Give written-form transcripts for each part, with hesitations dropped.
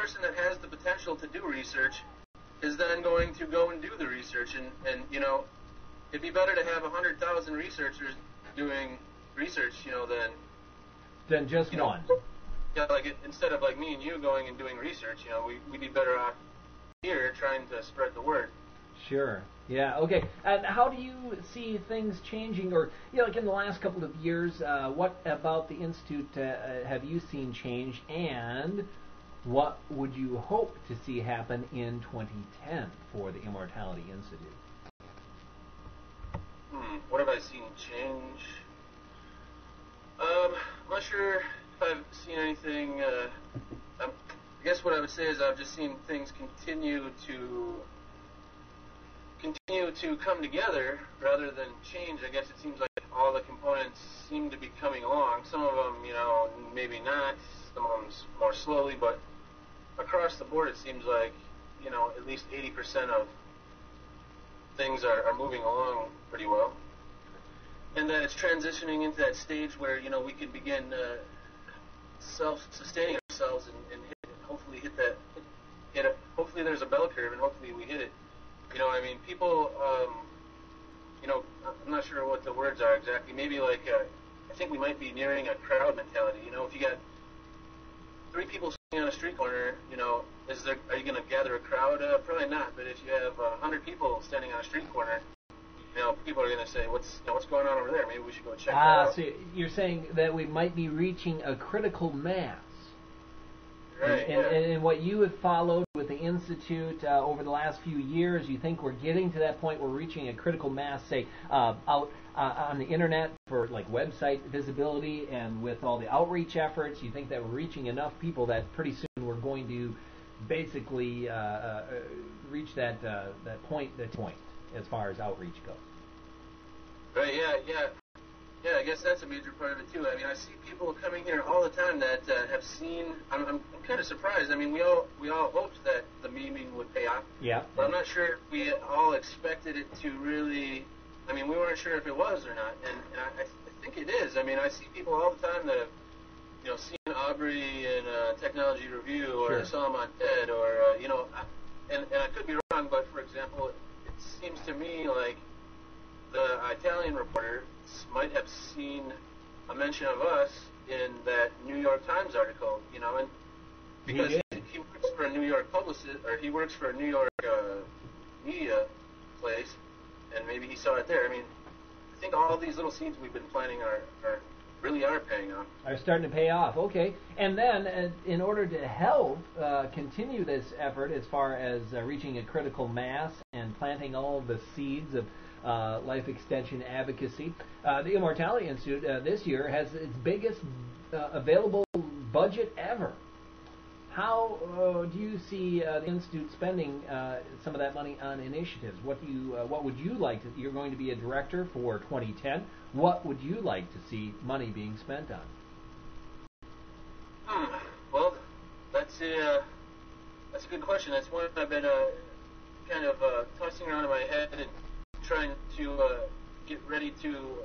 person that has the potential to do research is then going to go and do the research. And you know, it'd be better to have 100,000 researchers doing research, you know, than just one. Yeah, like instead of like me and you going and doing research, you know, we'd be better off here trying to spread the word. Sure. Yeah. Okay. And how do you see things changing, or you know, like in the last couple of years? What about the Institute have you seen change, and what would you hope to see happen in 2010 for the Immortality Institute? What have I seen change? I'm not sure if I've seen anything. I guess what I would say is I've just seen things continue to come together rather than change. I guess it seems like all the components seem to be coming along. Some of them, you know, maybe not. Some of them more slowly, but across the board, it seems like, you know, at least 80% of things are moving along pretty well. And that it's transitioning into that stage where, you know, we can begin self-sustaining ourselves and hopefully hit that. Hopefully there's a bell curve, and hopefully we hit it. You know, I mean, people, you know, I'm not sure what the words are exactly. Maybe like, I think we might be nearing a crowd mentality. You know, if you got 3 people sitting on a street corner, you know, are you going to gather a crowd? Probably not. But if you have 100 people standing on a street corner, you know, people are going to say, what's going on over there? Maybe we should go check that out. So you're saying that we might be reaching a critical mass. Right, and what you have followed with the Institute over the last few years, you think we're getting to that point, we're reaching a critical mass, say, out on the Internet for like website visibility, and with all the outreach efforts, you think that we're reaching enough people that pretty soon we're going to basically reach that point as far as outreach goes. Right, yeah, I guess that's a major part of it too. I mean, I see people coming here all the time that have seen. I'm kind of surprised. I mean, we all hoped that the memeing would pay off. Yeah. But I'm not sure we all expected it to really. I mean, we weren't sure if it was or not, and I think it is. I mean, I see people all the time that have, you know, seen Aubrey in Technology Review, or Sure. saw him on TED, or you know, and I could be wrong, but for example, it seems to me like the Italian reporter might have seen a mention of us in that New York Times article, you know, and because he works for a New York publicist, or he works for a New York media place, and maybe he saw it there. I mean, I think all these little seeds we've been planting really are paying off. Are starting to pay off. Okay. And then, in order to help continue this effort as far as reaching a critical mass and planting all the seeds of life extension advocacy, the Immortality Institute this year has its biggest available budget ever. How do you see the Institute spending some of that money on initiatives? What would you like to? You're going to be a director for 2010. What would you like to see money being spent on? Well, that's a good question. That's one I've been kind of tossing around in my head and trying to get ready to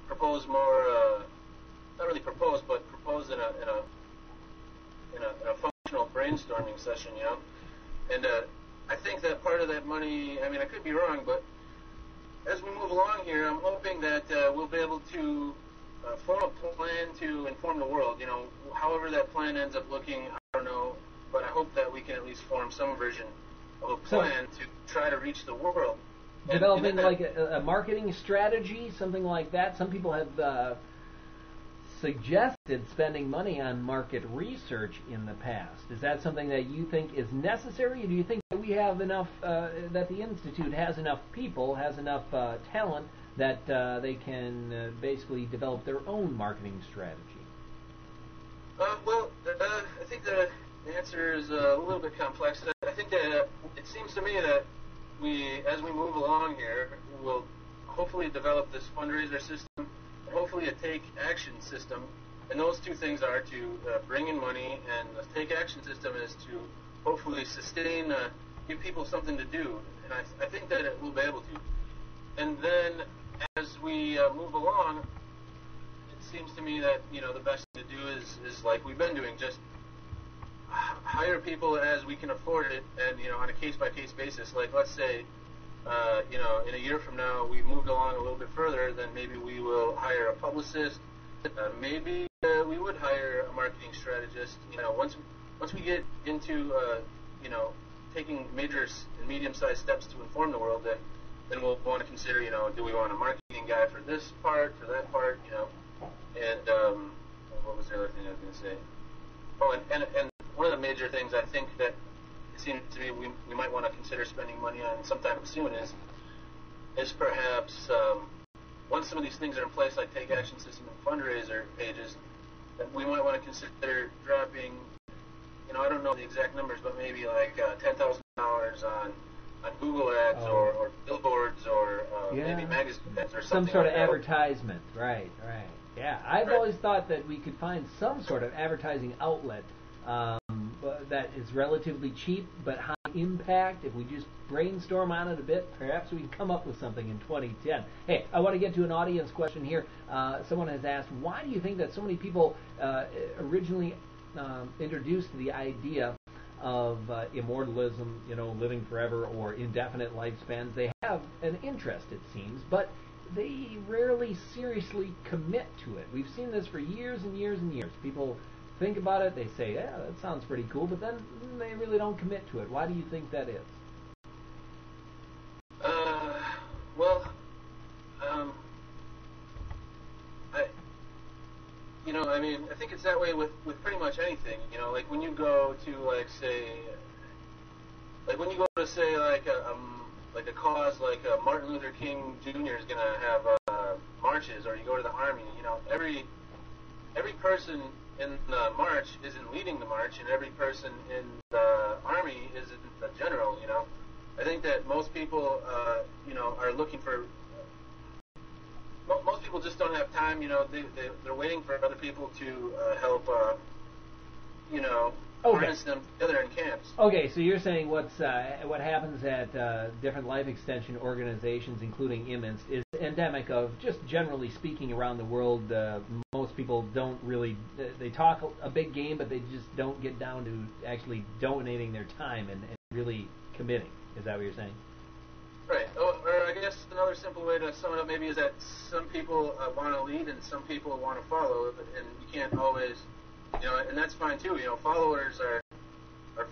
propose more. Not really propose, but propose in a functional brainstorming session, you know. And I think that part of that money, I mean, I could be wrong, but as we move along here, I'm hoping that we'll be able to form a plan to inform the world. You know, however that plan ends up looking, I don't know, but I hope that we can at least form some version of a plan to try to reach the world. Developing like a marketing strategy, something like that. Some people have suggested spending money on market research in the past. Is that something that you think is necessary? Or do you think that we have enough, that the Institute has enough people, has enough talent that they can basically develop their own marketing strategy? Well, I think the answer is a little bit complex. I think that it seems to me that as we move along here, we'll hopefully develop this fundraiser system, and hopefully a take-action system. And those two things are to bring in money, and the take-action system is to hopefully sustain, give people something to do. And I think that it will be able to. And then as we move along, it seems to me that, you know, the best thing to do is like we've been doing, just hire hire people as we can afford it, and on a case-by-case basis. Like, let's say, in a year from now, we've moved along a little bit further, then maybe we will hire a publicist. Maybe we would hire a marketing strategist. Once we get into taking major and medium-sized steps to inform the world, then we'll want to consider, do we want a marketing guy for this part, for that part, and what was the other thing I was going to say? Oh, and one of the major things I think that it seems to me we might want to consider spending money on sometime soon is perhaps once some of these things are in place, like Take Action System and fundraiser pages, that we might want to consider dropping, I don't know the exact numbers, but maybe like $10,000 on Google ads or billboards or maybe magazine ads or something. Some sort like of advertisement, right. Yeah, I've always thought that we could find some sort of advertising outlet that is relatively cheap but high impact. If we just brainstorm on it a bit, perhaps we can come up with something in 2010. Hey, I want to get to an audience question here. Someone has asked, why do you think that so many people originally introduced the idea of immortalism, living forever or indefinite lifespans? They have an interest, it seems, but they rarely seriously commit to it. We've seen this for years and years and years. People think about it, they say, yeah, that sounds pretty cool, but then they really don't commit to it. Why do you think that is? I think it's that way with pretty much anything. Like when you go to like a cause like Martin Luther King Jr. is gonna have marches, or you go to the army. Every person in the march isn't leading the march, and every person in the army isn't the general. I think that most people are looking for. Most people just don't have time. They're waiting for other people to help. Harness them together in camps. Okay, so you're saying what happens at different life extension organizations, including Imminst, is endemic of, just generally speaking, around the world. Most people don't really, they talk a big game, but they just don't get down to actually donating their time and really committing. Is that what you're saying? Right. Or I guess another simple way to sum it up maybe is that some people want to lead and some people want to follow, and you can't always, and that's fine too. Followers are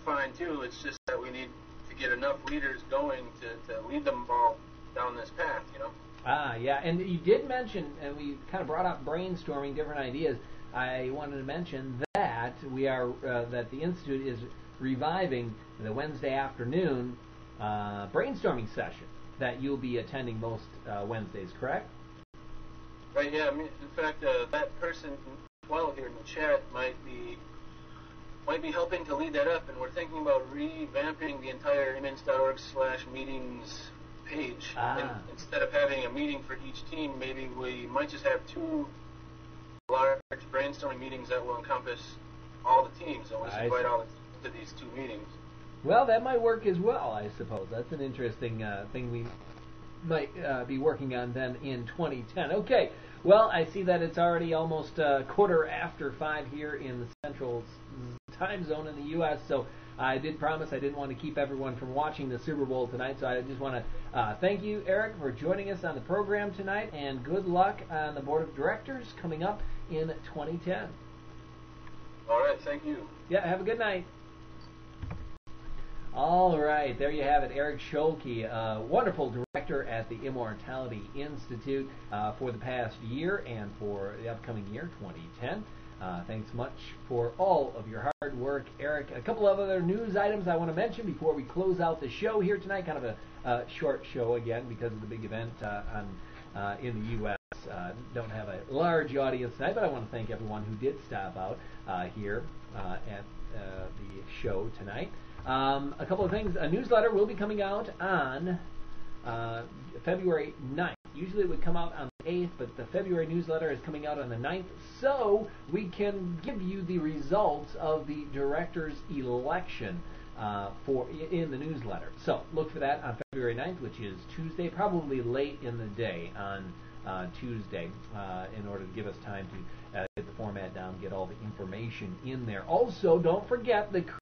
fine too. It's just that we need to get enough leaders going to lead them all down this path. Yeah, and you did mention, and we kind of brought up brainstorming different ideas. I wanted to mention that that the Institute is reviving the Wednesday afternoon brainstorming session that you'll be attending most Wednesdays, correct? Right, yeah. In fact, that person, 12 here in the chat, might be helping to lead that up, and we're thinking about revamping the entire imminst.org/meetings page. And instead of having a meeting for each team, maybe we might just have 2 large brainstorming meetings that will encompass all the teams, and we'll just invite all the teams to these 2 meetings. Well, that might work as well, I suppose. That's an interesting thing we might be working on then in 2010. Okay, well, I see that it's already almost 5:15 here in the Central Time Zone in the U.S., so I did promise I didn't want to keep everyone from watching the Super Bowl tonight, so I just want to thank you, Eric, for joining us on the program tonight, and good luck on the Board of Directors coming up in 2010. All right, thank you. Yeah, have a good night. All right, there you have it, Eric Schulke, wonderful director at the Immortality Institute for the past year and for the upcoming year, 2010. Thanks much for all of your hard work, Eric. A couple of other news items I want to mention before we close out the show here tonight. Kind of a short show again because of the big event in the U.S. Don't have a large audience tonight, but I want to thank everyone who did stop out here at the show tonight. A couple of things. A newsletter will be coming out on February 9th. Usually it would come out on the 8th, but the February newsletter is coming out on the 9th, so we can give you the results of the director's election in the newsletter. So look for that on February 9th, which is Tuesday, probably late in the day on Tuesday, in order to give us time to get the format down, get all the information in there. Also, don't forget the